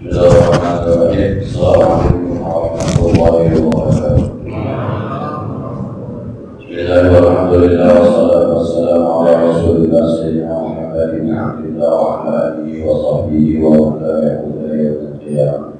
Bismillahirrahmanirrahim. Assalamualaikum warahmatullahi wabarakatuh. Bismillahirrahmanirrahim. Wassalatu wassalamu ala Rasulillah sayyidina Muhammadin bin Abdillah wa ala alihi wa sahbihi wa man tabi'ahu ila yaumil qiyamah.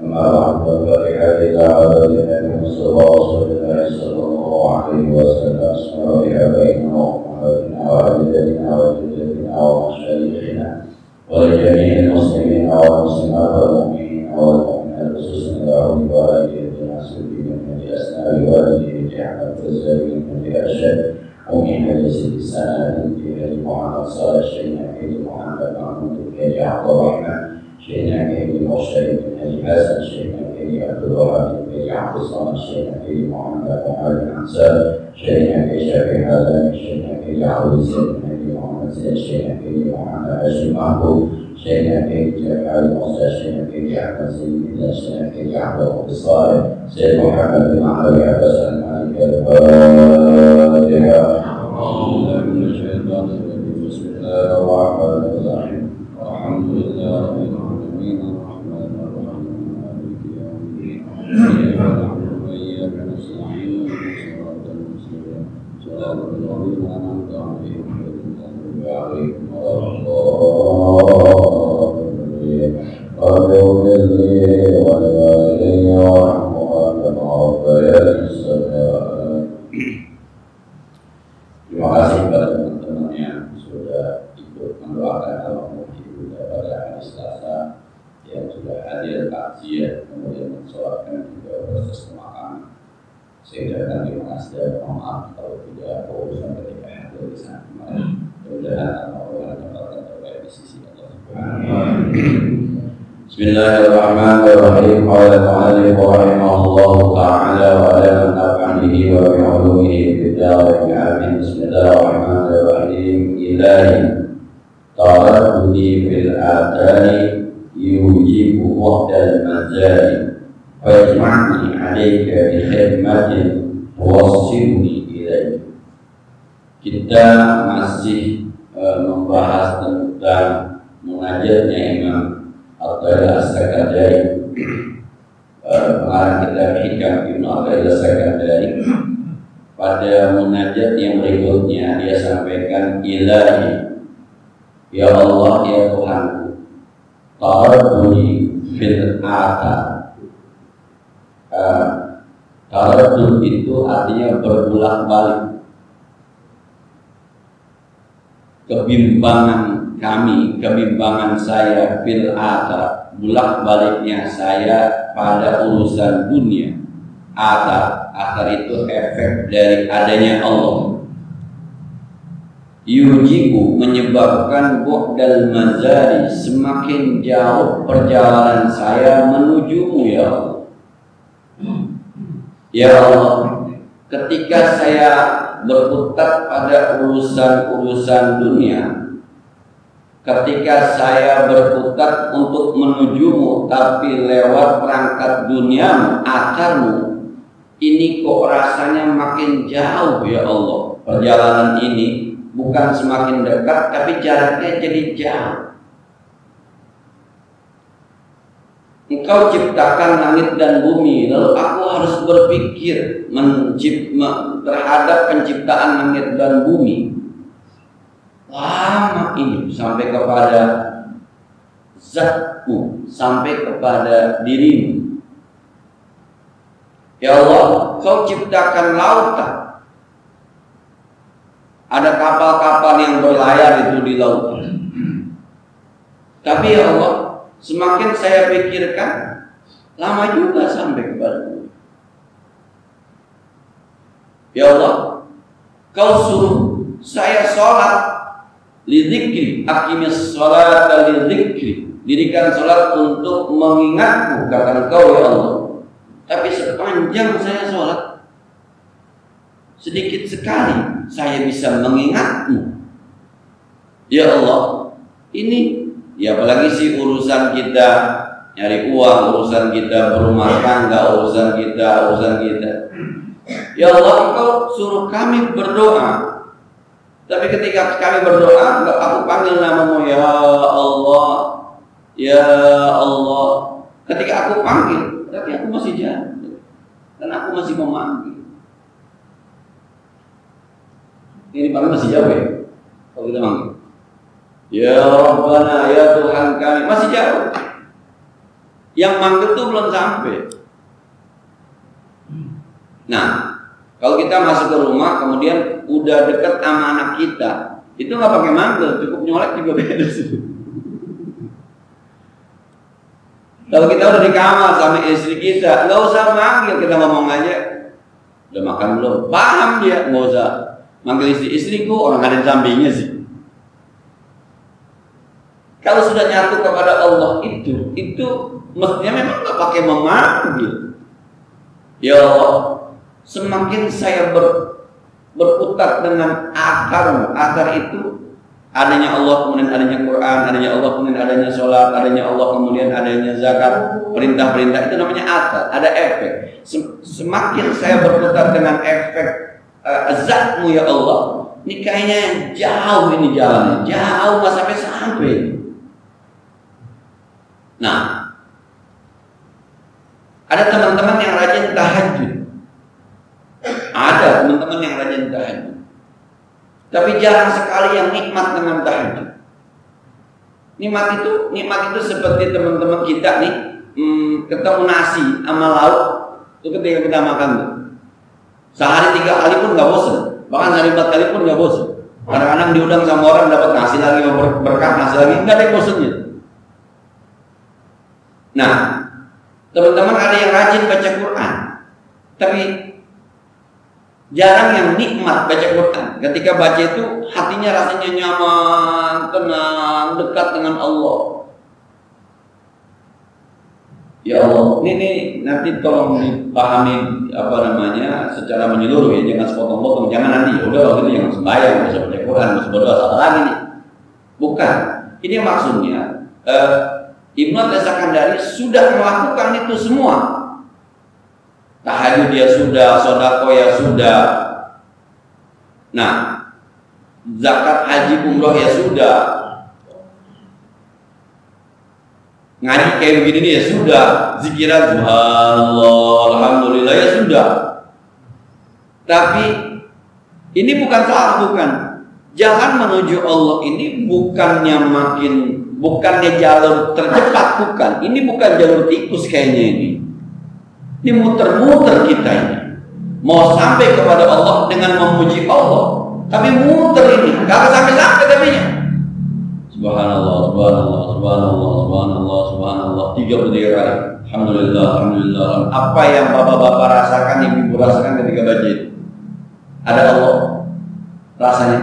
Amma ba'du, faqad Nabi Mustafa sallallahu alaihi wasallam semawiha baina Muhammadin wa walidina wa jaddatina wa masyayikhina ولجميع المسلمين والمسلمات والمؤمنين والمؤمنات خصوصا دعوا بوالدي المسلمين من أسناب والدي جعل الزوجين من أشد ومن مجلس السنة في محمد صالح شيخنا في محمد محمود في عبد الرحمن شيخنا في مرشد بن حسن شيخنا في عبد الوهاب في عبد الصمد شيخنا في محمد محمد حسن شيخنا في شافعي هذا شيخنا في عبد الزيد محمد شيخنا في محمد هاشم محبوب شيخنا في جامع الموسى شيخنا في أحمد سيدنا شيخنا في عبد الصالح سيد محمد بن عبد عباس المالك الفاتحة. أعوذ من الشيطان الرجيم. بسم الله الرحمن الرحيم. الحمد لله رب العالمين الرحمن الرحيم مالك يوم الدين إياك نعبد وإياك نستعين صراط المستقيم صراط الذين أنعمت عليهم عليكم رب اغفر لي ولوالدي وارحمهما كما ربياني صغيرا. Terima kasih kepada teman-teman yang sudah ikut mendoakan almarhum ibu pada hari Selasa, yang sudah hadir takziah kemudian mensolatkan juga proses pemakaman. Sehingga kami mengasih dan mohon maaf kalau tidak urusan ketika hadir di sana kemarin. Mudah-mudahan Allah menempatkan terbaik di sisi Allah Subhanahu wa Ta'ala. Bismillahirrahmanirrahim. Qala al-mu'allif rahimahullahu ta'ala wa ala man nafa'anihi wa bi'ulumihi fid dharain amin. Bismillahirrahmanirrahim. Ilahi taraddudi fil adani yujibu wahdal mazali fajma'ni 'alaika bi khidmatin tuwassilni ilaik. Kita masih membahas tentang munajatnya Imam Athaillah As-Sakandari, pengarang kitab Hikam Ibnu Athaillah As-Sakandari. Pada munajat yang berikutnya dia sampaikan, Ilahi, ya Allah, ya Tuhanku, taraddudi fil athar. Taraddud itu artinya berbolak-balik. Kebimbangan kami, kebimbangan saya fil athar, bolak-baliknya saya pada urusan dunia. Athar itu efek dari adanya Allah. Yujibu, menyebabkan bu'dal mazari, semakin jauh perjalanan saya menujumu ya Allah. Ya Allah, ketika saya berkutat pada urusan-urusan dunia, ketika saya berkutat untuk menujumu tapi lewat perangkat dunia, akarmu, ini kok rasanya makin jauh ya Allah. Perjalanan ini bukan semakin dekat tapi jaraknya jadi jauh. Engkau ciptakan langit dan bumi, lalu aku harus berpikir terhadap penciptaan langit dan bumi. Lama ini sampai kepada zatmu, sampai kepada dirimu. Ya Allah, kau ciptakan lautan. Ada kapal-kapal yang berlayar itu di lautan. Tapi ya Allah, semakin saya pikirkan, lama juga sampai kepada-Mu. Ya Allah, kau suruh saya sholat lidzikri, aqimis sholata lidzikri, dirikan sholat untuk mengingatmu, kata Engkau ya Allah. Tapi sepanjang saya sholat, sedikit sekali saya bisa mengingatmu. Ya Allah, ini ya apalagi sih urusan kita nyari uang, urusan kita berumah tangga, urusan kita. Ya Allah, Engkau suruh kami berdoa. Tapi ketika kami berdoa, aku panggil namamu ya Allah. Ya Allah, ketika aku panggil, berarti aku masih jalan. Dan aku masih memanggil. Ini panggil masih jauh ya? Kalau kita manggil, ya Rabbana, ya Tuhan kami, masih jauh. Yang manggil tuh belum sampai. Nah, kalau kita masuk ke rumah, kemudian udah deket sama anak kita, itu nggak pakai manggil, cukup nyolek juga beda sih. Kalau kita udah di kamar sama istri kita, nggak usah manggil, kita ngomong aja, udah makan belum? Paham dia, nggak usah manggil istriku, orang ada di sampingnya sih. Kalau sudah nyatu kepada Allah itu mestinya memang nggak pakai memanggil. Ya Allah, semakin saya berputar dengan akar itu adanya Allah, kemudian adanya Quran, adanya Allah, kemudian adanya sholat, adanya Allah, kemudian adanya zakat, perintah-perintah, itu namanya akar, ada efek. Semakin saya berputar dengan efek zatmu ya Allah, ini kayaknya jauh ini jalannya, jauh nggak sampai. Nah, ada teman-teman yang rajin tahajud, ada teman-teman yang rajin tahajud, tapi jarang sekali yang nikmat dengan tahajud. Nikmat itu seperti teman-teman kita nih, ketemu nasi sama lauk, itu ketika kita makan tuh, sehari 3 kali pun nggak bosan, bahkan sehari 4 kali pun nggak bosan. Kadang-kadang diundang sama orang dapat nasi lagi, berkah nasi lagi, nggak ada yang bosannya. Nah, teman-teman ada yang rajin baca Quran, tapi jarang yang nikmat baca Quran. Ketika baca itu hatinya rasanya nyaman, tenang, dekat dengan Allah. Ya Allah, ini nanti tolong dipahami secara menyeluruh ya, jangan sepotong-potong, jangan nanti udah kalau gitu jangan sembahyang, bisa baca Quran, bisa berdoa, salah lagi nih. Bukan, ini maksudnya Ibnu At-Sakandari sudah melakukan itu semua. Tahajud ya sudah, sedekah ya sudah. Nah, zakat, haji, umroh ya sudah. Ngaji kayak begini nih ya sudah, zikiran subhanallah, alhamdulillah ya sudah. Tapi ini bukan salah, bukan. Jalan menuju Allah ini bukannya jalur tercepat, bukan. Ini bukan jalur tikus kayaknya ini. Ini muter-muter kita ini. Mau sampai kepada Allah dengan memuji Allah, tapi muter ini, gak sampai-sampai tapinya. Subhanallah, subhanallah, subhanallah, subhanallah, subhanallah, 33 kali. Alhamdulillah, alhamdulillah. Apa yang bapak-bapak rasakan, ibu-ibu rasakan ketika baca itu? Ada Allah rasanya.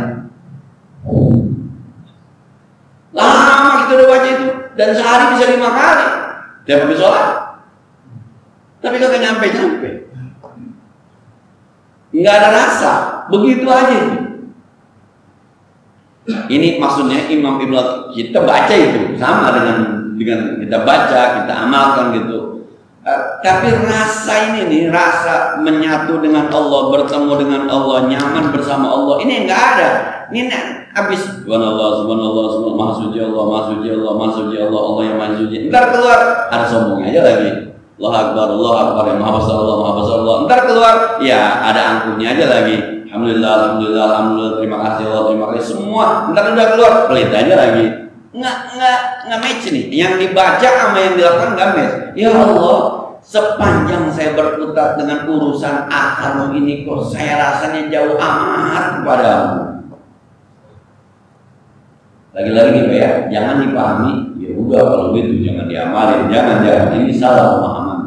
Lama kita udah baca itu, dan sehari bisa 5 kali tiap habis sholat, tapi kagak nyampe-nyampe, nggak ada rasa, begitu aja itu. Ini maksudnya Imam Ibnu, kita baca itu sama dengan kita baca, kita amalkan gitu. Tapi rasa ini nih, rasa menyatu dengan Allah, bertemu dengan Allah, nyaman bersama Allah, ini nggak ada. Ini habis subhanallah, subhanallah, subhanallah, maha suci Allah, maha suci Allah, maha suci Allah, Allah yang maha suci. Ntar keluar ada sombongnya aja lagi. Allah Akbar, Allah Akbar, yang maha besar Allah, maha besar Allah. Ntar keluar ya ada angkuhnya aja lagi. Alhamdulillah, alhamdulillah, alhamdulillah, terima kasih Allah, terima kasih semua. Ntar udah keluar pelit aja lagi. Nggak match nih. Yang dibaca sama yang dilakukan nggak match. Ya Allah, sepanjang saya berkutat dengan urusan akhirat ini kok saya rasanya jauh amat kepadamu. Lagi-lagi nih Pak ya, jangan dipahami. Ya udah kalau gitu jangan diamalin, jangan ini salah pemahaman.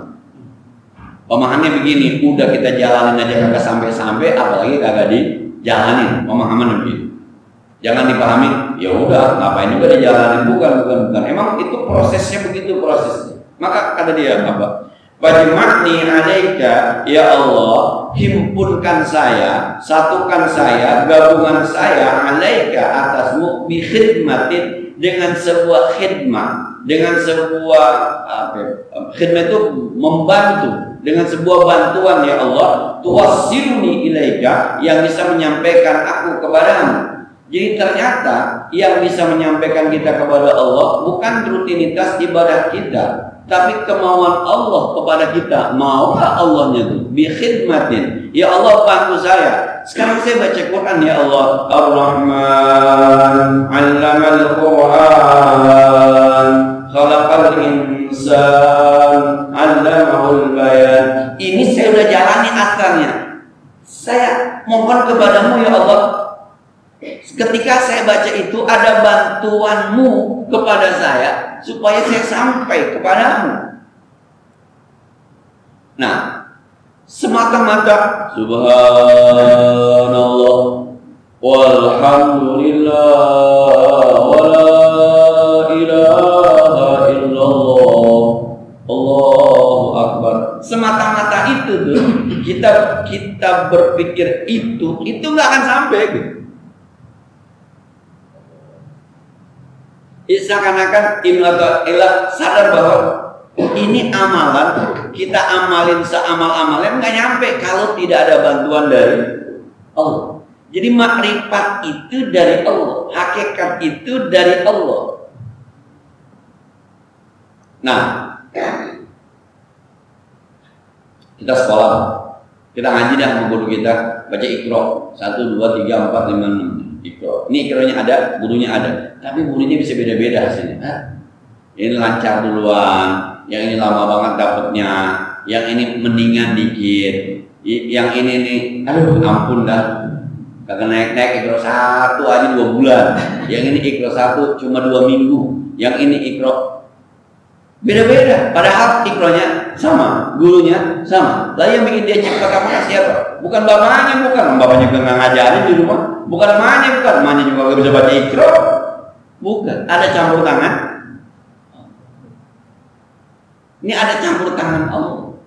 Pemahamannya begini, udah kita jalanin aja kagak sampai-sampai, apalagi kagak dijalanin. Pemahaman begitu. Jangan dipahami, ya udah ngapain juga dijalanin, bukan. Emang itu prosesnya begitu prosesnya. Maka kata dia apa? Wajma'ni alaika ya Allah, himpunkan saya, satukan saya, gabungan saya alaika atasmu bi khidmatin, dengan sebuah khidmat, dengan sebuah khidmat itu membantu, dengan sebuah bantuan ya Allah, tuwasiluni ilaika, yang bisa menyampaikan aku kepadamu. Jadi ternyata yang bisa menyampaikan kita kepada Allah bukan rutinitas ibadah kita, tapi kemauan Allah kepada kita. Maulah Allahnya itu bi khidmatin. Ya Allah, bantu saya. Sekarang saya baca Quran, ya Allah. Ar-Rahman 'allamal Quran, khalaqal insan, 'allamahul bayan. Ini saya udah jalani asarnya. Saya mohon kepadamu ya Allah, ketika saya baca itu ada bantuanmu kepada saya supaya saya sampai kepadamu. Nah, semata-mata subhanallah walhamdulillah wala ilaha illallah Allahu akbar. Semata-mata itu tuh kita berpikir itu nggak akan sampai gitu. Seakan-akan Ibnu Athaillah sadar bahwa ini amalan, kita amalin seamal-amalnya nggak nyampe kalau tidak ada bantuan dari Allah. Jadi makrifat itu dari Allah, hakikat itu dari Allah. Nah, kita sekolah, kita ngaji dah sama guru kita, baca Iqra 1, 2, 3, 4, 5, 6. Iqra. Ini Iqranya ada, gurunya ada, tapi gurunya bisa beda-beda hasilnya. Ini lancar duluan, yang ini lama banget dapatnya, yang ini mendingan dikit, yang ini nih, aduh ampun dah, kagak naik-naik Iqra 1 aja 2 bulan, yang ini Iqra 1 cuma 2 minggu, yang ini Iqra beda-beda, padahal Iqranya sama, gurunya sama. Lah yang bikin dia cekak siapa? Bukan bapaknya, bapaknya nggak ngajarin di rumah, bukan emaknya juga nggak bisa baca Iqra, bukan. Ada campur tangan. Ini ada campur tangan Allah.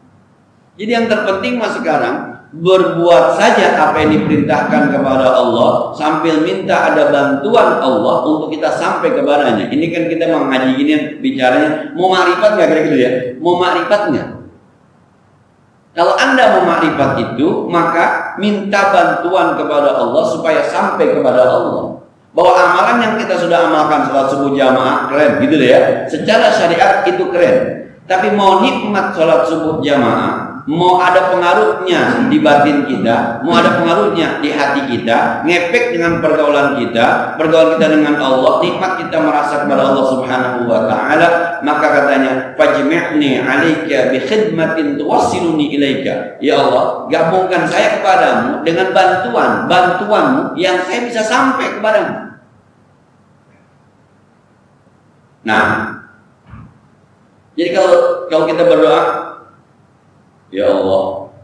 Jadi yang terpenting mas sekarang berbuat saja apa yang diperintahkan kepada Allah sambil minta ada bantuan Allah untuk kita sampai kepadanya. Ini kan kita mau ngaji gini bicaranya mau makrifat nggak kira-kira ya? Mau makrifat nggak? Kalau Anda mau makrifat itu maka minta bantuan kepada Allah supaya sampai kepada Allah. Bahwa amalan yang kita sudah amalkan sholat subuh jamaah keren gitu deh ya. Secara syariat itu keren. Tapi mau nikmat sholat subuh jamaah, mau ada pengaruhnya di batin kita, mau ada pengaruhnya di hati kita, ngefek dengan pergaulan kita dengan Allah, nikmat kita merasa kepada Allah Subhanahu wa taala, maka katanya fajmi'ni 'alaika bi khidmatin tuwassiluni ilaika. Ya Allah, gabungkan saya kepadamu dengan bantuanmu yang saya bisa sampai kepadamu. Nah, jadi kalau kita berdoa, ya Allah,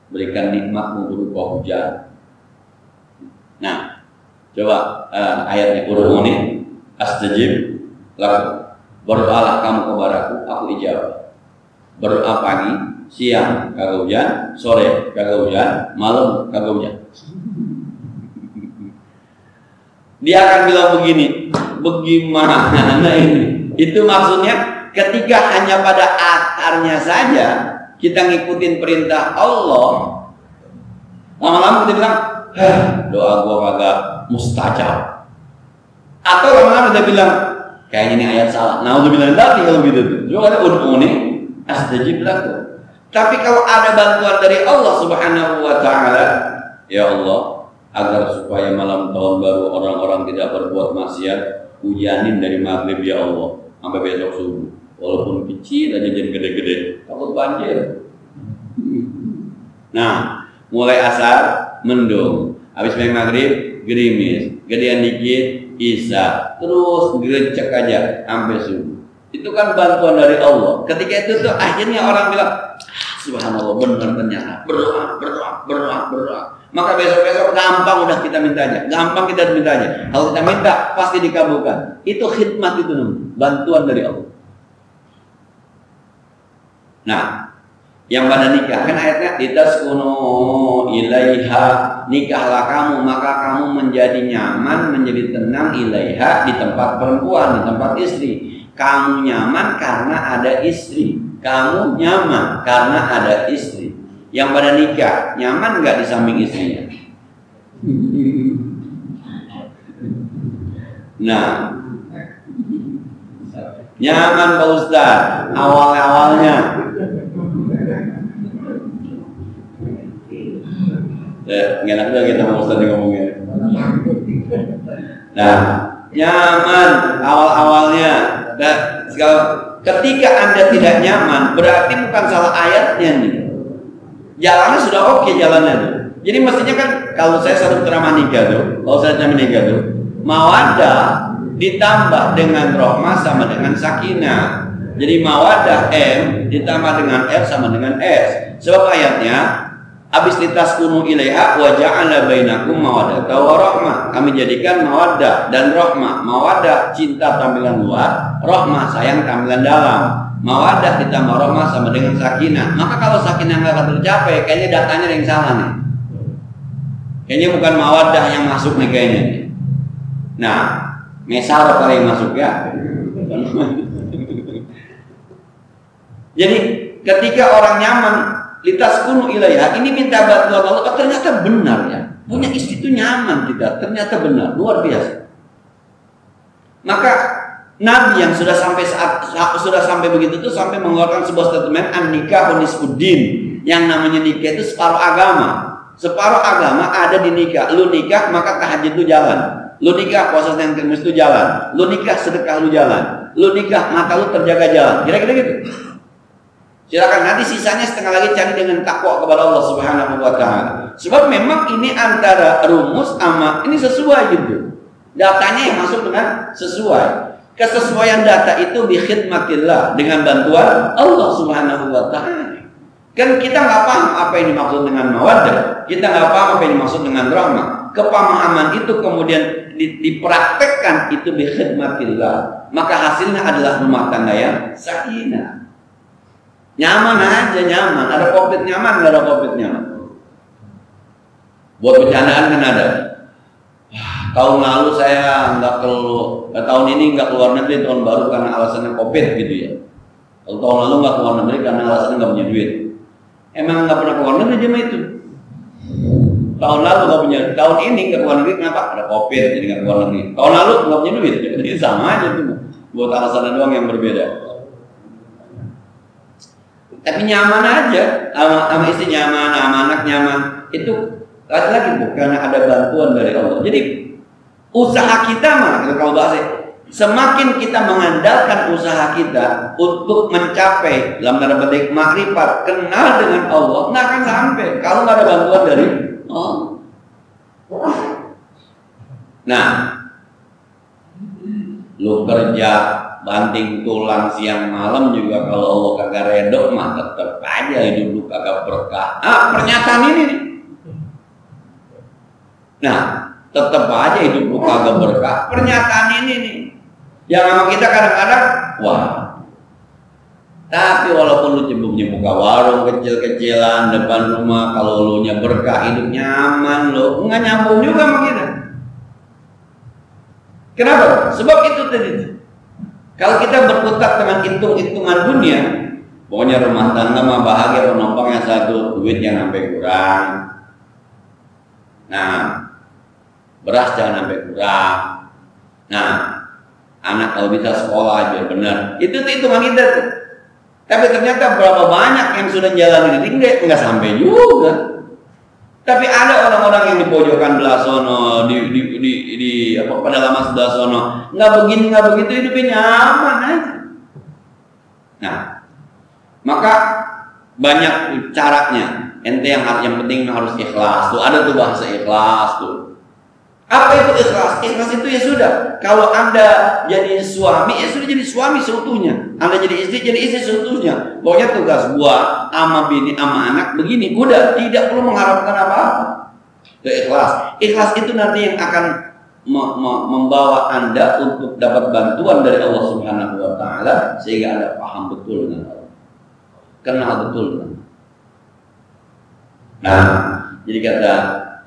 berikan nikmat-Mu berupa hujan. Nah, coba ayatnya Qur'ani, astajib lakum. Berdoalah kamu kepadaku, aku ijabah. Berdoa pagi, siang kagak hujan, sore kagak hujan, malam kagak hujan. Dia akan bilang begini, bagaimana ini? Itu maksudnya ketika hanya pada akarnya saja kita ngikutin perintah Allah, lama-lama kita bilang, doa gua kagak mustajab. Atau lama-lama kita bilang, kayaknya ini ayat salah. Nah, udah bilang tadi kalau gitu tuh. Juga ada ud'uni astajib lakum. Tapi kalau ada bantuan dari Allah Subhanahu wa taala, ya Allah, agar supaya malam tahun baru orang-orang tidak berbuat maksiat, hujanin dari maghrib ya Allah sampai besok subuh, walaupun kecil aja jadi gede-gede, takut banjir. Nah, mulai asar mendung, habis main maghrib gerimis, gedean dikit isya, terus gerecek aja sampai subuh. Itu kan bantuan dari Allah. Ketika itu tuh akhirnya orang bilang, subhanallah, benar ternyata berdoa. Maka besok-besok gampang udah kita mintanya, Kalau kita minta pasti dikabulkan. Itu khidmat, itu bantuan dari Allah. Nah, yang pada nikah kan ayatnya litaskunu ilaiha, nikahlah kamu maka kamu menjadi nyaman, menjadi tenang ilaiha, di tempat perempuan, di tempat istri. Kamu nyaman karena ada istri, kamu nyaman karena ada istri. Yang pada nikah nyaman nggak di samping istrinya? Nah, nyaman Pak Ustaz awal-awalnya. Nggak enak juga kita Pak Ustaz ngomongnya. Nah, nyaman awal-awalnya. Dan ketika Anda tidak nyaman, berarti bukan salah ayatnya nih. Jalannya sudah oke jalannya nih. Jadi mestinya kan kalau saya selalu ceramah nikah tuh, kalau saya ceramah nikah tuh, mawaddah ditambah dengan rahmah sama dengan sakinah. Jadi mawaddah M ditambah dengan F sama dengan S. Sebab ayatnya abis litaskunu ilaiha wa ja'ala bainakum mawaddata wa rahmah. Kami jadikan mawaddah dan rahmah. Mawaddah cinta tampilan luar, rahmah sayang tampilan dalam. Mawaddah ditambah rahmah sama dengan sakinah. Maka kalau sakinah nggak tercapai, kayaknya datanya ada yang salah nih. Kayaknya bukan mawaddah yang masuk nih kayaknya. Nah, mesar kali yang masuk ya. Jadi ketika orang nyaman litaskunu ilaiha, ini minta bantuan Allah, ternyata benar ya. Punya istri itu nyaman kita, ternyata benar, luar biasa. Maka Nabi yang sudah sampai begitu tuh sampai mengeluarkan sebuah statement an-nikah nisfuddin. Yang namanya nikah itu separuh agama. Separuh agama ada di nikah. Lu nikah maka tahajud itu jalan. Lu nikah puasa Senin Kamis itu jalan. Lu nikah sedekah lu jalan. Lu nikah mata lu terjaga jalan. Kira-kira gitu. Silakan nanti sisanya setengah lagi cari dengan takwa kepada Allah Subhanahu wa taala. Sebab memang ini antara rumus sama ini sesuai gitu. Datanya yang masuk dengan sesuai. Kesesuaian data itu bi khidmatillah, dengan bantuan Allah Subhanahu wa taala. Kan kita nggak paham apa yang dimaksud dengan mawaddah, kita nggak paham apa yang dimaksud dengan rahmah. Kepemahaman itu kemudian dipraktekkan itu bi khidmatillah, maka hasilnya adalah rumah tangga yang sakinah. Nyaman aja, nyaman. Ada COVID nyaman, nggak ada COVID nyaman. Buat bercandaan kan ada. Tahun lalu saya nggak tahun ini nggak keluar negeri tahun baru karena alasannya COVID gitu ya. Kalau tahun lalu nggak keluar negeri karena alasannya nggak punya duit. Emang nggak pernah keluar negeri aja mah itu. Tahun lalu nggak punya, tahun ini nggak keluar negeri kenapa? Ada COVID jadi nggak keluar negeri. Tahun lalu nggak punya duit, jadi sama aja tuh. Buat alasan doang yang berbeda. Tapi nyaman aja, sama istri nyaman, sama anak nyaman. Itu lagi bukan ada bantuan dari Allah. Jadi usaha kita mah kalau bahasa semakin kita mengandalkan usaha kita untuk mencapai dalam tanda petik makrifat, kenal dengan Allah, nggak akan sampai kalau nggak ada bantuan dari Allah. Nah, lu kerja banting tulang siang malam juga kalau Allah kagak redok mah tetep aja hidup lu kagak berkah. Pernyataan ini nih. Nah, tetep aja hidup lu kagak berkah. Pernyataan ini nih. Yang sama kita kadang-kadang, wah. Tapi walaupun lu cembungnya buka warung kecil-kecilan depan rumah, kalau lu nya berkah hidup nyaman lu, nggak nyambung juga sama kita. Kenapa? Sebab itu tadi. Kalau kita berkutat dengan hitung-hitungan dunia, pokoknya rumah tangga mah bahagia penumpangnya satu, duitnya sampai kurang. Nah, beras jangan sampai kurang. Nah, anak kalau bisa sekolah aja benar. Itu tuh hitungan kita tuh. Tapi ternyata berapa banyak yang sudah jalan ini enggak sampai juga. Tapi ada orang-orang yang di pojokan belah sono, di pedalaman sebelah sono, nggak begini nggak begitu hidupnya nyaman aja. Nah, maka banyak caranya. Ente yang penting harus ikhlas. Tuh ada tuh bahasa ikhlas tuh. Apa itu ikhlas? Ikhlas itu ya sudah. Kalau Anda jadi suami, ya sudah jadi suami seutuhnya. Anda jadi istri seutuhnya. Pokoknya tugas gua sama bini sama anak begini. Udah, tidak perlu mengharapkan apa-apa. Itu ikhlas. Ikhlas itu nanti yang akan membawa Anda untuk dapat bantuan dari Allah Subhanahu wa taala sehingga Anda paham betul dengan Allah. Kenal betul dengan. Nah, jadi kata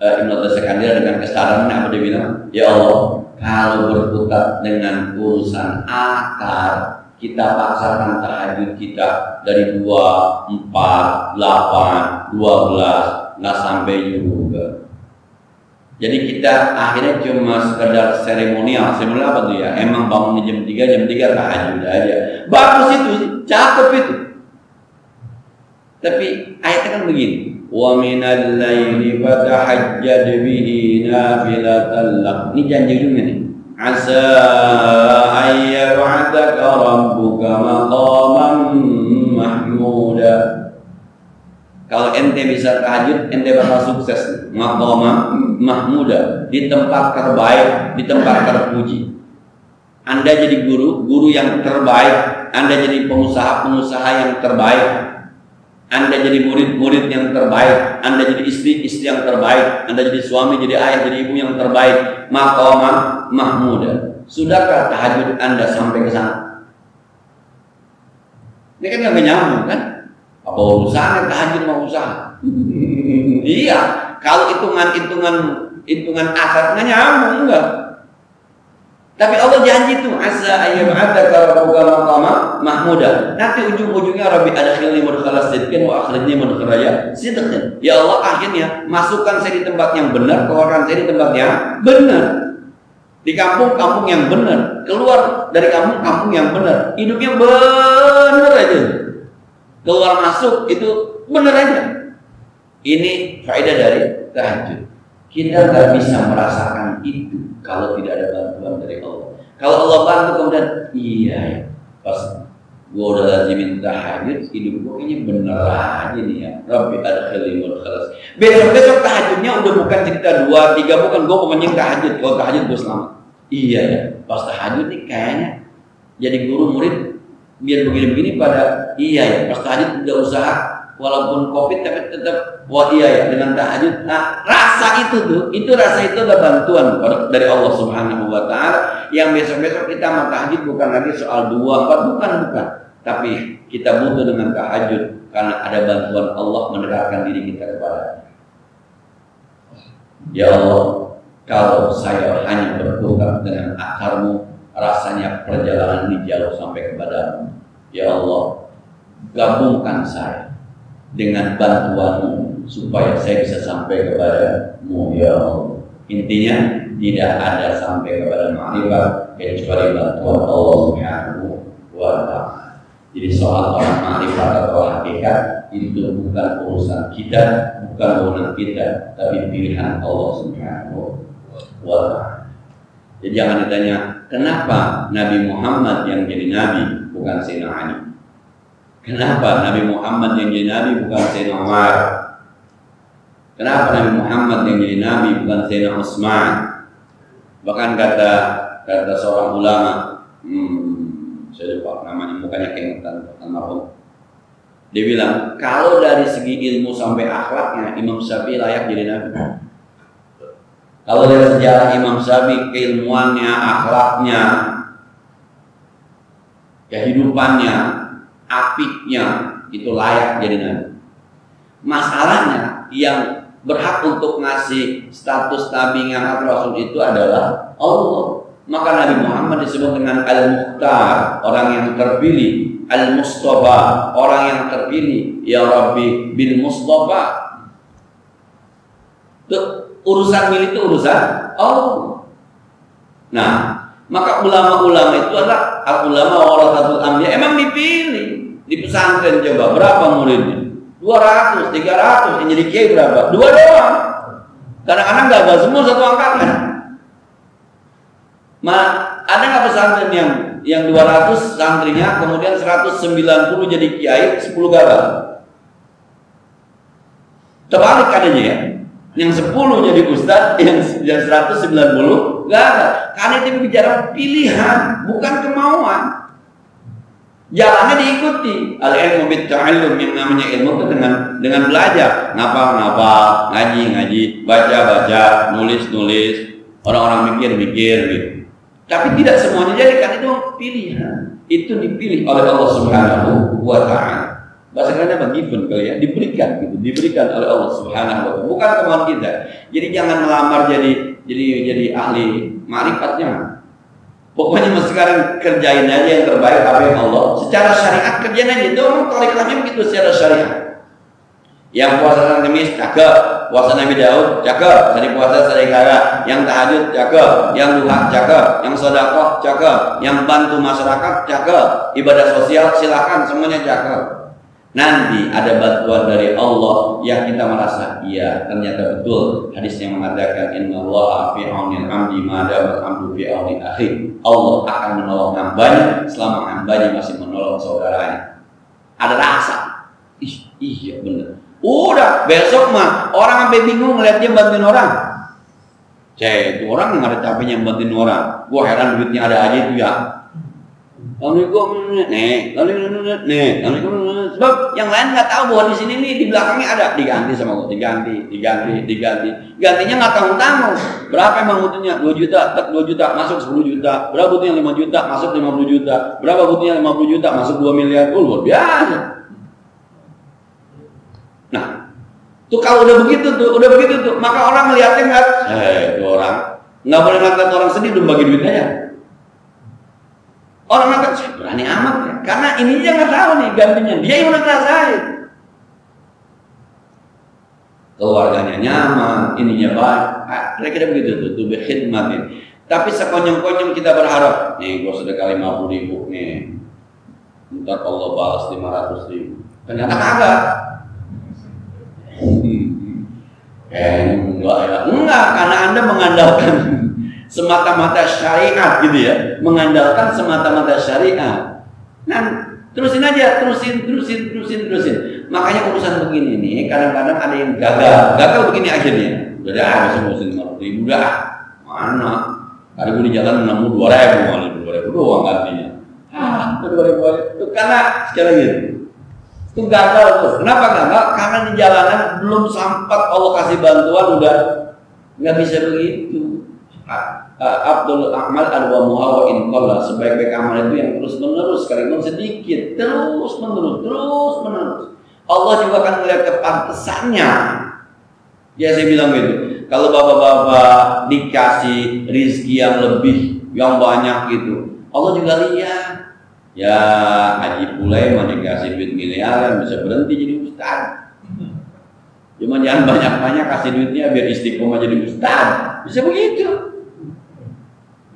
Ibnu Taimiyah dengan kesadaran apa dia bilang? Ya Allah, kalau berkutat dengan urusan akar, kita paksakan tahajud kita dari 2, 4, 8, 12, nggak sampai juga. Jadi kita akhirnya cuma sekedar seremonial. Seremonial apa tuh ya? Emang bangun jam 3 tahajud aja. Bagus itu, cakep itu. Tapi ayatnya kan begini. Wa minal laili fatahajjad bihi nafilatan lak. Ini janji ujungnya nih. Asa ayyab'ataka rabbuka maqaman mahmuda. Kalau ente bisa tahajud, ente bakal sukses. Maqaman mahmuda, di tempat terbaik, di tempat terpuji. Anda jadi guru yang terbaik. Anda jadi pengusaha yang terbaik. Anda jadi murid yang terbaik. Anda jadi istri yang terbaik. Anda jadi suami, jadi ayah, jadi ibu yang terbaik. Maqaman mahmuda. Sudahkah tahajud Anda sampai ke sana? Ini kan nggak nyambung kan? Apa urusannya tahajud mau usaha? Iya, kalau hitungan akhiratnya nyambung enggak. Tapi Allah janji tuh asa ayyab'ataka rabbuka maqaman mahmuda. Nanti ujung-ujungnya Rabbi adkhilni mudkhala sidqin wa akhrijni mudkhala sidqin. Ya Allah, akhirnya masukkan saya di tempat yang benar, keluarkan saya di tempat yang benar. Di kampung yang benar, keluar dari kampung yang benar. Hidupnya benar aja. Keluar masuk itu benar aja. Ini faedah dari tahajud. Kita nggak bisa merasakan itu kalau tidak ada bantuan dari Allah. Kalau Allah bantu kemudian, iya ya, pas gue udah lazimin tahajud, hidup gue kayaknya bener aja nih ya. Rabbi adkhilni mudkhala. Besok tahajudnya udah bukan cerita 2, 3, bukan gue pokoknya tahajud. Kalau tahajud gue selamat. Iya ya, pas tahajud nih kayaknya jadi guru murid biar begini-begini pada iya ya, pas tahajud udah usaha walaupun Covid tapi tetap wah iya ya dengan tahajud. Nah, rasa itu adalah bantuan dari Allah Subhanahu wa taala yang besok-besok kita mau tahajud bukan lagi soal 2, 4 bukan. Tapi kita butuh dengan tahajud karena ada bantuan Allah mendekatkan diri kita kepada. Ya Allah, kalau saya hanya bertukar dengan akarmu, rasanya perjalanan ini jauh sampai kepadamu. Ya Allah, gabungkan saya dengan bantuanmu supaya saya bisa sampai kepadamu. Ya Allah, intinya tidak ada sampai kepada ma'rifat kecuali bantuan Allah Subhanahu wa ta'ala. Jadi soal orang ma'rifat atau hakikat itu bukan urusan kita, bukan wewenang kita, tapi pilihan Allah Subhanahu wa ta'ala. Jadi jangan ditanya kenapa Nabi Muhammad yang jadi nabi bukan Sayyidina Ali. Kenapa Nabi Muhammad yang jadi nabi bukan Sayyidina Umar? Kenapa Nabi Muhammad yang jadi nabi bukan Sayyidina Utsman? Bahkan kata seorang ulama, saya lupa namanya, mukanya keingetan almarhum. Dia bilang, kalau dari segi ilmu sampai akhlaknya Imam Syafi'i layak jadi nabi. Kalau dari sejarah Imam Syafi'i, keilmuannya, akhlaknya, kehidupannya, apiknya, itu layak jadi nabi. Masalahnya yang berhak untuk ngasih status nabi ngangkat rasul itu adalah Allah. Maka Nabi Muhammad disebut dengan Al-Mukhtar, orang yang terpilih, Al-Mustafa, orang yang terpilih. Ya Rabbi bil Mustafa. Urusan milik itu urusan Allah. Nah, maka ulama-ulama itu adalah ulama warathatul anbiya. Emang dipilih di pesantren. Coba berapa muridnya? 200, 300. Yang jadi kiai berapa? 2 doang. Kadang-kadang gagal semua satu angkatan. Ada nggak pesantren yang 200 santrinya kemudian 190 jadi kiai, 10 gagal? Terbalik adanya ya. Yang 10 jadi ustadz, yang 190 gagal. Karena itu bicara pilihan, bukan kemauan. Jalannya diikuti. Al-ilmu bit-ta'allum, yang namanya ilmu itu dengan belajar, ngapal, ngaji, baca, nulis. Orang-orang mikir gitu. Tapi tidak semuanya jadi, kan itu pilihan. Itu dipilih oleh Allah Subhanahu wa ta'ala. Bahasa kerennya apa? Given kali ya, diberikan oleh Allah Subhanahu wa ta'ala, bukan kemauan kita. Jadi jangan melamar jadi ahli ma'rifatnya. Pokoknya sekarang kerjain aja yang terbaik apa yang Allah. Secara syariat kerjain aja itu, orang tarikatnya begitu secara syariat. Yang puasa Senin Kamis cakep, puasa Nabi Daud cakep, hari puasa Sarikara, yang tahajud cakep, yang duha cakep, yang sedekah cakep, yang bantu masyarakat cakep, ibadah sosial silakan semuanya cakep. Nanti ada bantuan dari Allah yang kita merasa iya ternyata betul hadis yang mengatakan innallaha fi aunil 'abdi ma dama 'abdu fi auni akhi. Allah akan menolong hambanya selama hambanya masih menolong saudaranya. Ada rasa. Iya bener. Udah besok mah orang sampai bingung ngeliat dia bantuin orang. Itu orang nggak ada capeknya bantuin orang. Gua heran duitnya ada aja itu ya. Sebab yang lain nggak tahu bahwa di sini nih di belakangnya ada diganti sama gua, diganti. Gantinya nggak tanggung. Berapa emang butuhnya? 2 juta, 2 juta masuk 10 juta. Berapa butuhnya 5 juta masuk 50 juta. Berapa butuhnya 50 juta masuk 2 miliar. Luar biasa. Nah, tuh kalau udah begitu tuh, maka orang melihatnya nggak, itu orang nggak boleh ngeliat orang sedih dong bagi duitnya ya. Orang akan berani amat ya, karena ini dia nggak tahu nih gantinya, dia yang udah ngerasain. Keluarganya nyaman, ininya baik, kira-kira begitu tuh berkhidmat. Tapi sekonyong-konyong kita berharap, nih gue sedekah 50.000 nih, ntar Allah balas 500.000, ternyata kagak. Enggak, karena Anda mengandalkan semata-mata syariat gitu ya, mengandalkan semata-mata syariat. Nah, terusin aja, terusin. Makanya urusan begini nih, kadang-kadang ada yang gagal begini akhirnya. Udah dah, besok ngurusin 50.000 dah, mana? Tadi gue di jalan nemu 2.000 doang artinya. 2.000 aja. Itu karena sekali lagi. Itu gagal tuh. Kenapa gagal? Karena di jalanan belum sempat Allah kasih bantuan udah nggak bisa begitu. Abdul Amal adwamuha wa in qalla, sebaik-baik amal itu yang terus menerus, sekalipun sedikit, terus menerus. Allah juga akan melihat kepantesannya. Ya saya bilang gitu. Kalau bapak-bapak dikasih rizki yang lebih, yang banyak gitu, Allah juga lihat. Ya Haji Pulai mau dikasih duit miliaran bisa berhenti jadi ustaz. Cuma jangan banyak-banyak kasih duitnya biar istiqomah jadi ustaz. Bisa begitu.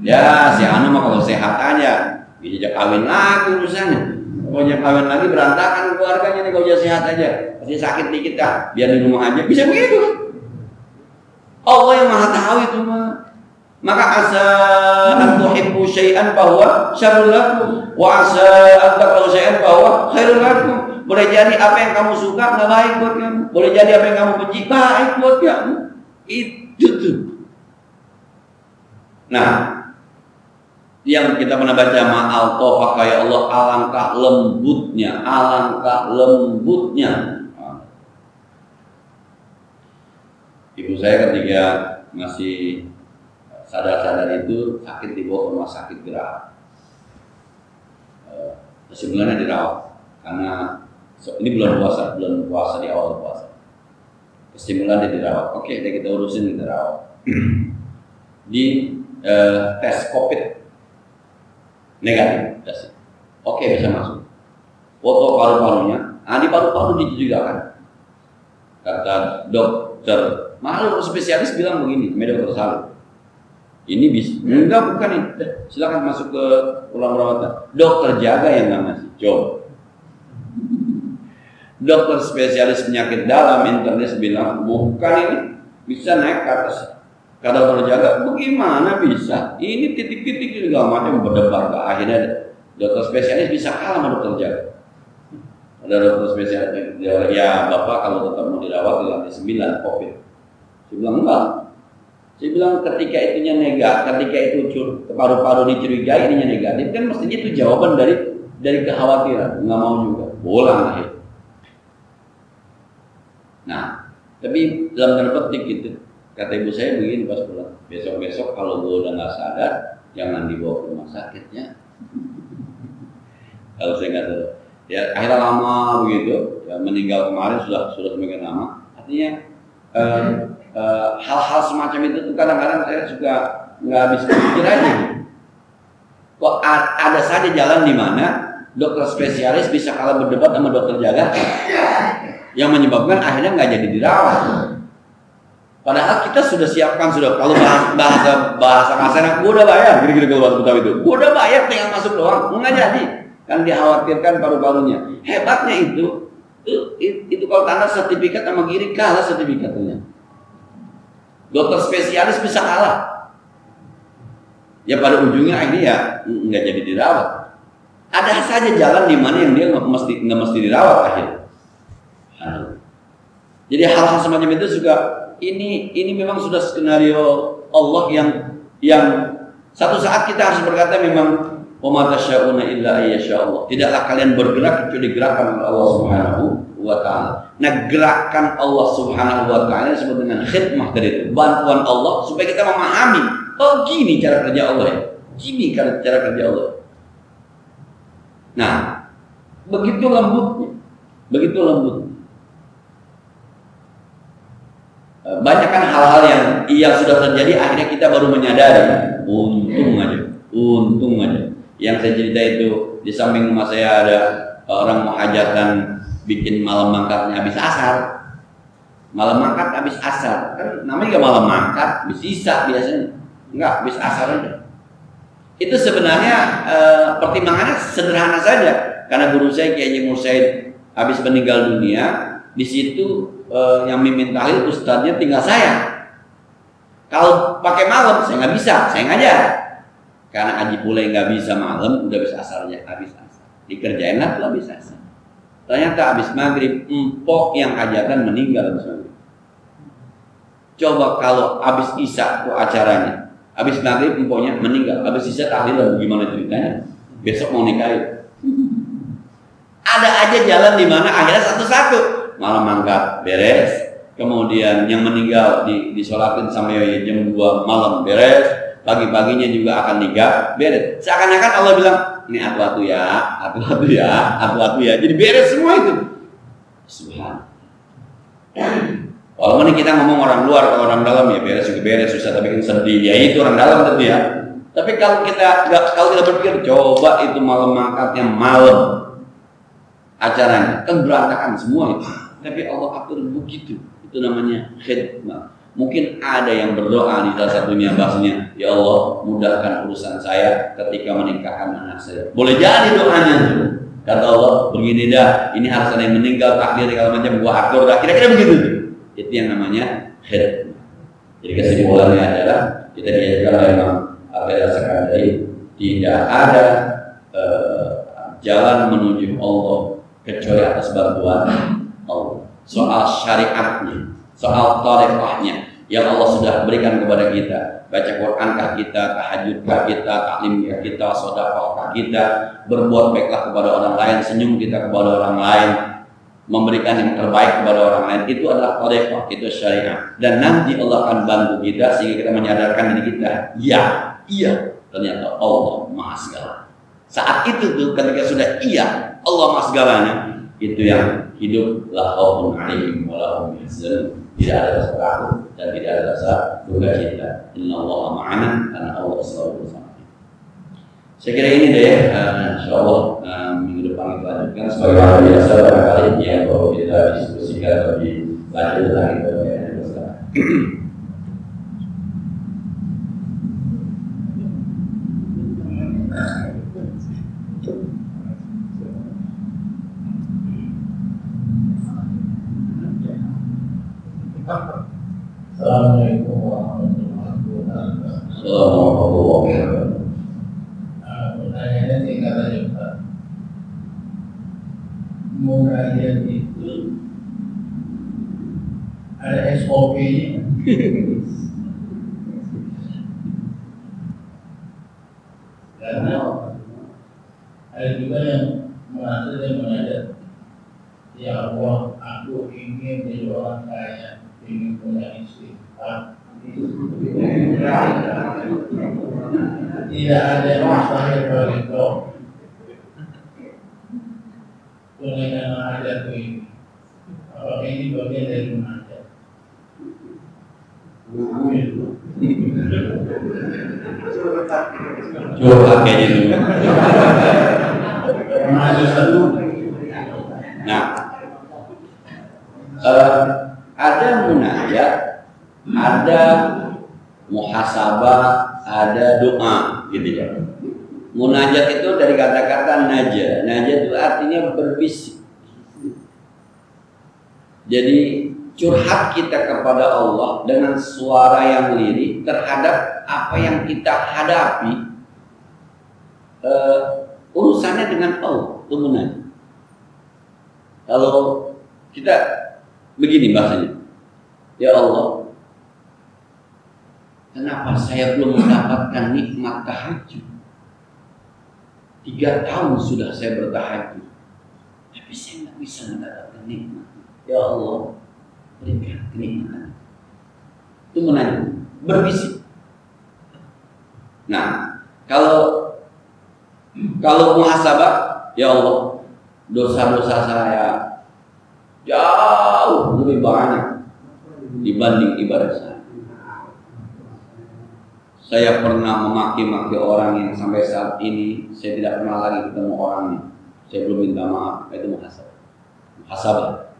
Ya si Anu mah kalau sehat aja bisa kawin lagi urusannya. Kalau dia kawin lagi berantakan keluarganya nih kalau dia sehat aja. Pasti sakit dikit dah, biar di rumah aja. Bisa begitu. Allah yang Maha tahu itu mah. Maka asa an tuhibbu syai'an bahwa syarrul lakum wa asa an takrahu syai'an bahwa khairul lakum. Boleh jadi apa yang kamu suka enggak baik buat kamu. Boleh jadi apa yang kamu benci baik buat kamu. Itu tuh. Nah, yang kita pernah baca ma'al-tofaka ya Allah, alangkah lembutnya. Ibu saya ketika masih sadar itu sakit dibawa ke rumah sakit Geraha. Sebulannya dirawat karena ini bulan puasa di awal puasa. Kesimpulan dia dirawat. Oke, kita urusin kita rawat. Di tes COVID negatif tes. Oke, bisa masuk. Foto paru-parunya, di paru-paru dijugakan. Kata dokter, malah spesialis bilang begini, dokter Salim. Ini bisa, enggak bukan ini. Silakan masuk ke ruang perawatan. Dokter jaga yang nggak ngasih. Coba. Dokter spesialis penyakit dalam internet bilang bukan ini bisa naik ke atas. Kata dokter jaga, bagaimana bisa? Ini titik-titik juga macam berdebar ke akhirnya dokter spesialis bisa kalah sama dokter jaga. Ada dokter spesialis ya bapak kalau tetap mau dirawat di lantai 9 COVID. Saya bilang enggak. Saya bilang ketika itunya negatif, ketika itu paru-paru dicurigai ininya negatif, kan mestinya itu jawaban dari kekhawatiran, nggak mau juga, bolang akhir. Nah, tapi dalam tanda petik gitu, kata ibu saya begini pas pulang, besok kalau gue udah nggak sadar, jangan dibawa ke rumah sakitnya. Kalau saya nggak sadar, ya akhirnya lama begitu, ya, meninggal kemarin sudah semakin lama, artinya. Hal-hal semacam itu tuh kadang-kadang saya juga nggak bisa pikir aja. Kok ada saja jalan di mana dokter spesialis bisa kalah berdebat sama dokter jaga, yang menyebabkan akhirnya nggak jadi dirawat. Padahal kita sudah siapkan, sudah kalau bahasa kasarnya, gue udah bayar, gini-gini kalau bahasa Betawi itu, gue udah bayar tinggal masuk doang, nggak jadi, kan dikhawatirkan paru-parunya. Hebatnya itu kalau tanda sertifikat sama kiri kalah sertifikatnya. Dokter spesialis bisa kalah. Ya pada ujungnya akhirnya ya nggak jadi dirawat. Ada saja jalan di mana yang dia nggak mesti dirawat akhirnya. Jadi hal-hal semacam itu juga ini memang sudah skenario Allah yang satu saat kita harus berkata memang wa ma tasyauna illa ayyasha Allah. Tidaklah kalian bergerak kecuali gerakan Allah Subhanahu wa taala. Nah, gerakan Allah Subhanahu wa taala disebut dengan khidmah tadi itu, bantuan Allah supaya kita memahami, oh gini cara kerja Allah ya. Gini cara kerja Allah. Nah, begitu lembutnya. Begitu lembutnya. Banyak kan hal-hal yang sudah terjadi akhirnya kita baru menyadari. Untung aja. Yang saya cerita itu di samping rumah saya ada orang mau hajatan bikin malam mangkatnya habis asar. Malam mangkat habis asar. Kan namanya juga malam mangkat, habis sisa biasanya. Enggak, habis asar aja. Itu sebenarnya pertimbangannya sederhana saja. Karena guru saya Kiai Haji Mursaid habis meninggal dunia, di situ yang mimpin tahlil ustadznya tinggal saya. Kalau pakai malam saya nggak bisa, saya ngajar. Karena Haji Pule nggak bisa malam, udah bisa asarnya, habis asar. Dikerjain lah tuh habis asar. Ternyata habis maghrib, empok yang hajatan meninggal habis maghrib. Coba kalau habis isya tuh acaranya, habis maghrib empoknya meninggal, habis isya tahlil gimana ceritanya? Besok mau nikahin. Ada aja jalan di mana akhirnya satu-satu. Malam mangkat beres, kemudian yang meninggal disolatin sampai jam 2 malam beres, pagi-paginya juga akan nikah beres. Seakan-akan Allah bilang, ini atu-atu ya, jadi beres semua itu. Subhanallah. Walaupun ini kita ngomong orang luar, kalau orang dalam ya beres juga beres, susah tapi kan sedih. Ya itu orang dalam tadi ya. Tapi kalau kita berpikir, coba itu malam mangkatnya malam acaranya, kan berantakan semua itu. Tapi Allah atur begitu. Itu namanya khidmah. Mungkin ada yang berdoa di salah satunya bahasanya, ya Allah mudahkan urusan saya ketika menikahkan anak saya. Boleh jadi doanya. Kata Allah, begini dah, ini harus ada yang meninggal, takdir kalau macam gua atur dah. Kira-kira begitu. Itu yang namanya khidmah. Jadi kesimpulannya adalah kita diajarkan oleh Imam Al-Rasakan tadi, tidak ada jalan menuju Allah kecuali atas bantuan Allah. Soal syariatnya, soal tarikhnya yang Allah sudah berikan kepada kita, baca Qur'ankah kita, tahajudkah kita, taklimkah kita, sedekahkah kita, berbuat baiklah kepada orang lain, senyum kita kepada orang lain, memberikan yang terbaik kepada orang lain, itu adalah tarikhah, itu syariat. Dan nanti Allah akan bantu kita sehingga kita menyadarkan diri kita, iya, ternyata Allah Maha Segala. Saat itu tuh ketika sudah iya Allah Maha Segalanya, itu yang hidup la khaufun 'alaihim wa la hum yahzanun, tidak ada rasa takut dan tidak ada rasa duka cita. Innallaha ma'ana, karena Allah selalu bersama kita. Saya kira ini deh, insyaallah minggu depan kita lanjutkan sebagaimana biasa barangkali ya kalau kita diskusikan lebih lanjut lagi sekarang. Assalamualaikum warahmatullahi wabarakatuh. Assalamualaikum. Pertanyaannya singkat saja Pak. Murahian itu ada SOP-nya. Karena ada juga yang merasa dan mengajar, ya Allah, aku ingin jadi orang kaya, ingin punya istri. Tidak ada yang mustahil bagi kau. Tunaikan hajatku ini. Apakah ini bagian dari munajat? Coba kayaknya dulu. ada muhasabah, ada doa, gitu ya. Munajat itu dari kata-kata naja. Naja itu artinya berbisik. Jadi curhat kita kepada Allah dengan suara yang lirih terhadap apa yang kita hadapi, urusannya dengan Allah, itu munajat. Kalau kita begini bahasanya, ya Allah, kenapa saya belum mendapatkan nikmat tahajud? 3 tahun sudah saya bertahajud, tapi saya nggak bisa mendapatkan nikmat. Ya Allah, berikan kenikmatan. Itu munajat, berbisik. Nah, kalau muhasabah, ya Allah, dosa-dosa saya jauh lebih banyak dibanding ibadah saya. Saya pernah memaki-maki orang yang sampai saat ini saya tidak pernah lagi ketemu orangnya. Saya belum minta maaf. Itu muhasabah. Muhasabah,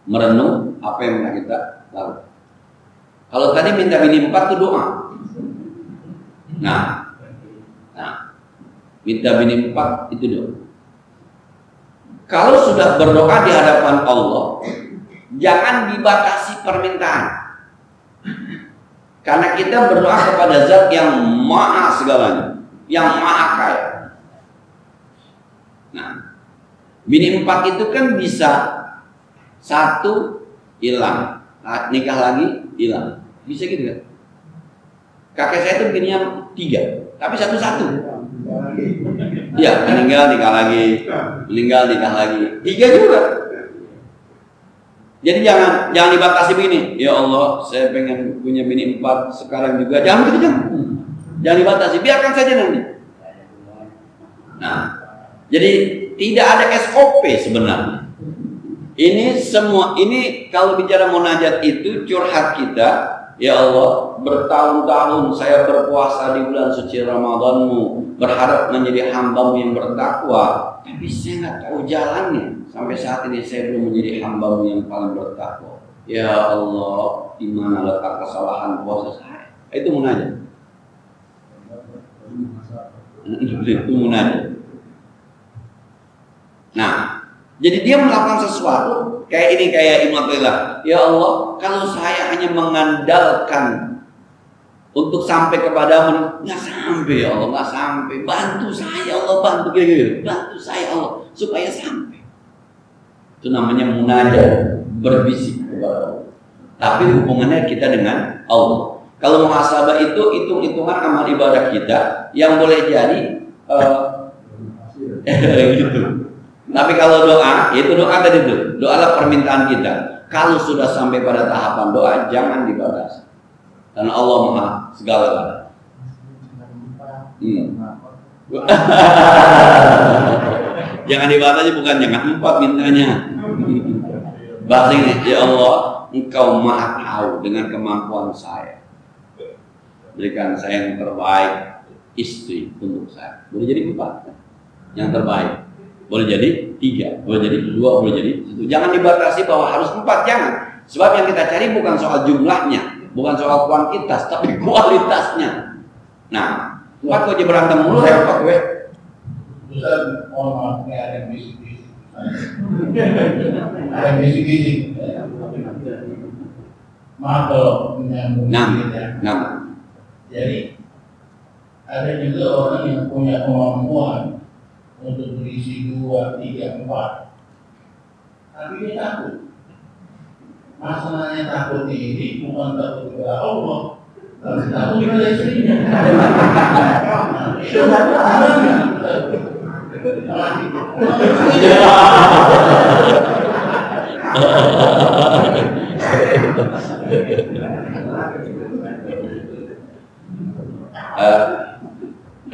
merenung apa yang pernah kita lakukan. Kalau tadi minta bini 4 itu doa. Nah, minta bini 4 itu doa. Kalau sudah berdoa di hadapan Allah, jangan dibatasi permintaan. Karena kita berdoa kepada zat yang maha segalanya, yang maha kaya. Nah, bini 4 itu kan bisa 1 hilang, nikah lagi hilang, bisa gitu kan? Kakek saya itu bininya 3, tapi 1-1. Ya, meninggal nikah lagi, meninggal nikah lagi, 3 juga. Jadi jangan dibatasi begini. Ya Allah, saya pengen punya bini 4 sekarang juga. Jangan begitu, jangan dibatasi. Biarkan saja nanti. Nah, jadi tidak ada SOP sebenarnya. Ini semua, ini kalau bicara munajat itu curhat kita. Ya Allah, bertahun-tahun saya berpuasa di bulan suci Ramadan-Mu, berharap menjadi hamba-Mu yang bertakwa, tapi saya nggak tahu jalannya. Sampai saat ini saya belum menjadi hamba-Mu yang paling bertakwa. Ya Allah, di mana letak kesalahan puasa saya? Itu munajat. Itu munajat. Nah, jadi dia melakukan sesuatu kayak ini, kayak Ibnu Athaillah. Ya Allah, kalau saya hanya mengandalkan untuk sampai kepadamu, nggak sampai ya Allah, nggak sampai. Bantu saya Allah, bantu gitu. Bantu saya Allah supaya sampai. Itu namanya munajat, berbisik kepada Allah. Tapi hubungannya kita dengan Allah. Kalau muhasabah itu hitung-hitungan amal ibadah kita yang boleh jadi gitu. Tapi kalau doa, itu doa tadi itu, doalah permintaan kita. Kalau sudah sampai pada tahapan doa, jangan dibatasi. Karena Allah Maha segala-galanya. Jangan dibatasi, bukan jangan 4 mintanya. Bahasanya, ya Allah, Engkau Maha tahu dengan kemampuan saya. Berikan saya yang terbaik, istri untuk saya. Boleh jadi 4 yang terbaik. Boleh jadi 3, boleh jadi 2, boleh jadi 1. Jangan dibatasi bahwa harus 4, jangan. Sebab yang kita cari bukan soal jumlahnya, bukan soal kuantitas, tapi kualitasnya. Nah, 4 kok aja berantem mulu, repot gue. Ustaz, mohon maaf, ini ada yang bisik-bisik. Ada yang bisik-bisik. Maaf kalau menyambung. Nah. Jadi, ada juga orang yang punya kemampuan untuk berisi 2, 3, 4. Tapi dia takut. Masalahnya takut ini bukan takut kepada Allah, tapi takut kepada istrinya. Itu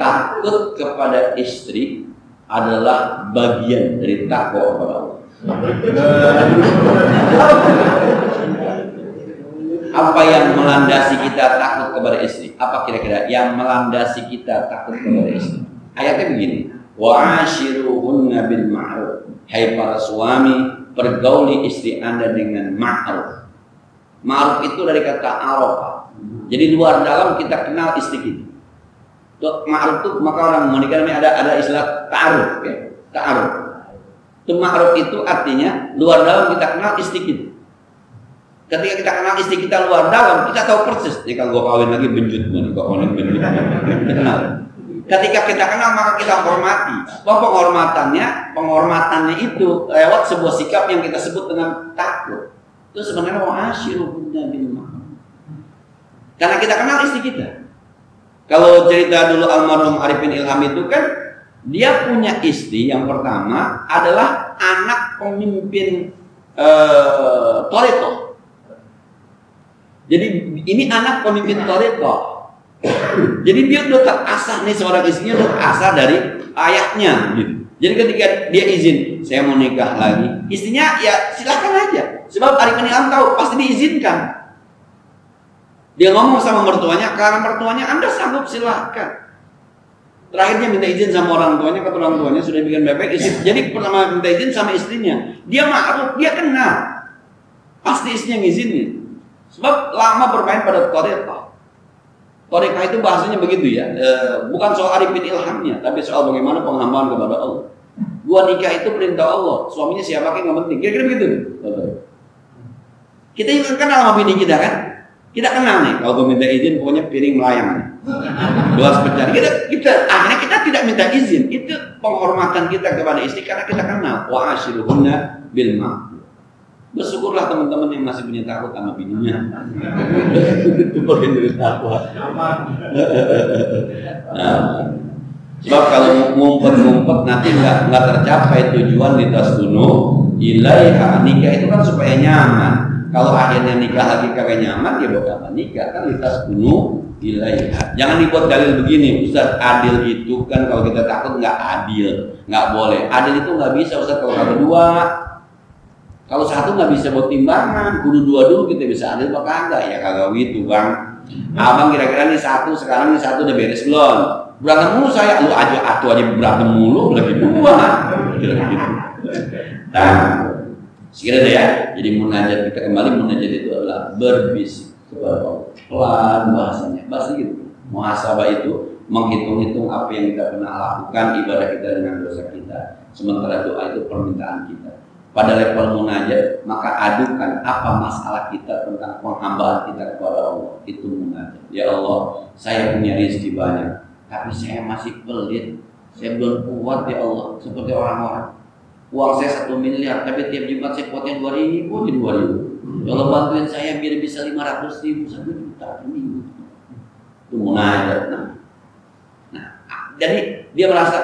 takut kepada istri adalah bagian dari takwa kepada Allah. Apa yang melandasi kita takut kepada istri? Apa kira-kira yang melandasi kita takut kepada istri? Ayatnya begini, wa ashiruhunna bil ma'ruf. Hai para suami, pergauli istri Anda dengan ma'ruf. Ma'ruf itu dari kata arafa. Jadi luar dalam kita kenal istri kita. Ma'ruf itu maka orang menikah ada istilah ta'aruf ya. Ta'aruf. Itu ma'ruf itu artinya luar dalam kita kenal istri kita. Ketika kita kenal istri kita luar dalam, kita tahu persis. Nih kalau gua kawin lagi benjut nih, kok kawin benjut. Kita kenal. Ketika kita kenal maka kita hormati. Penghormatannya itu lewat sebuah sikap yang kita sebut dengan takut. Itu sebenarnya wa'ashiruhunna bil ma'ruf. Karena kita kenal istri kita. Kalau cerita dulu almarhum Arifin Ilham itu kan dia punya istri yang pertama adalah anak pemimpin Thariqah. Jadi ini anak pemimpin Thariqah. Jadi dia udah terasah nih seorang istrinya udah terasah dari ayahnya gitu. Jadi ketika dia izin saya mau nikah lagi, istrinya ya silakan aja. Sebab Arifin Ilham tahu pasti diizinkan. Dia ngomong sama mertuanya, karena mertuanya Anda sanggup silakan. Terakhirnya minta izin sama orang tuanya, kata orang tuanya sudah bikin bebek. Jadi pertama minta izin sama istrinya. Dia ma'ruf, dia kenal. Pasti istrinya ngizinin. Sebab lama bermain pada Thariqah. Thariqah itu bahasanya begitu ya. Bukan soal Arifin Ilhamnya, tapi soal bagaimana penghambaan kepada Allah. Gua nikah itu perintah Allah. Suaminya siapa kan nggak penting. Kira-kira begitu. Kita juga kenal sama bini kita kan. Kita kenal nih, kalau gue minta izin pokoknya piring melayang nih. Gelas pecah. Kita akhirnya kita tidak minta izin. Itu penghormatan kita kepada istri karena kita kenal. Wa ashiruhunna bil ma'ruf. Bersyukurlah teman-teman yang masih punya takut sama bininya. Itu bagian dari takwa. Sebab kalau ngumpet-ngumpet nanti nggak tercapai tujuan di tas gunung. Ilaiha, nikah itu kan supaya nyaman. Kalau akhirnya nikah lagi kagak nyaman, ya bakal nikah kan litas kuno ilaiha. Jangan dibuat dalil begini, Ustaz. Adil itu kan kalau kita takut nggak adil, nggak boleh. Adil itu nggak bisa Ustaz kalau kagak dua. Kalau satu nggak bisa buat timbangan, kudu dua dulu kita bisa adil apa kagak? Ya kagak gitu bang. Abang kira-kira nih satu sekarang nih satu udah beres belum? Berantem mulu saya, lu aja berantem mulu lagi dua. Kira-kira gitu. Nah. Sekiranya ya, jadi munajat kita kembali munajat itu adalah berbisik kepada Allah. Pelan bahasanya, bahasa gitu. Muhasabah itu menghitung-hitung apa yang kita pernah lakukan ibadah kita dengan dosa kita. Sementara doa itu permintaan kita. Pada level munajat, maka adukan apa masalah kita tentang penghambaan kita kepada Allah. Itu munajat. Ya Allah, saya punya rezeki banyak, tapi saya masih pelit. Saya belum kuat ya Allah, seperti orang-orang. Uang saya 1 miliar, tapi tiap Jumat saya kuatnya 2.000, jadi 2.000. Ya Allah bantuin saya biar bisa 500.000, 1 juta per minggu. Itu munajat. Nah, jadi dia merasa,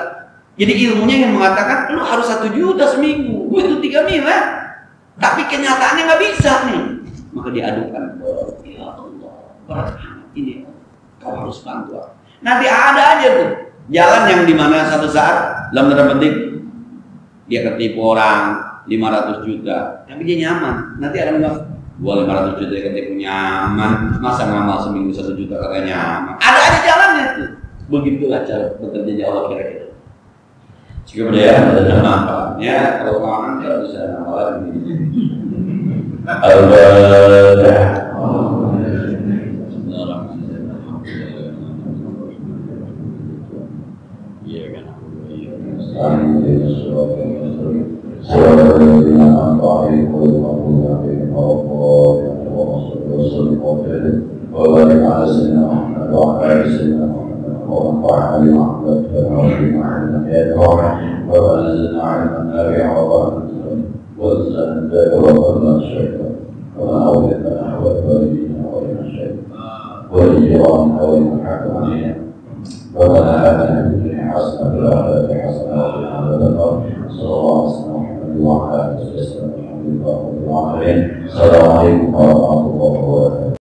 jadi ilmunya yang mengatakan lu harus 1 juta seminggu, itu 3 miliar. Tapi kenyataannya nggak bisa nih. Maka diadukan, ya Allah, berat ini, kau harus bantu. Nanti ada aja tuh jalan yang dimana satu saat dalam tanda petik dia ketipu orang 500 juta, tapi dia nyaman. Nanti ada yang bilang, gua 500 juta ketipu nyaman, masa ngamal seminggu 1 juta kagak nyaman. Ada aja jalannya tuh. Begitulah cara bekerja Allah kira-kira. Cukup deh ya, ada manfaatnya. Kalau kawan kan bisa ngamal lagi. Al-Fatihah. وبارك على سيدنا محمد وعلى ال سيدنا محمد وانفعنا بما علمتنا وبما علمتنا وبارك زدنا علما نافعا وزدنا ذكرا شكرا وما اولدنا والوالدين ولمن شهد وللجيران ولمن حكم علينا ربنا آتنا في الدنيا حسنة وفي الآخرة حسنة وقنا عذاب النار صلى الله عليه وسلم محمد وعلى آله وصحبه وسلم الحمد لله رب العالمين. السلام عليكم ورحمة الله وبركاته.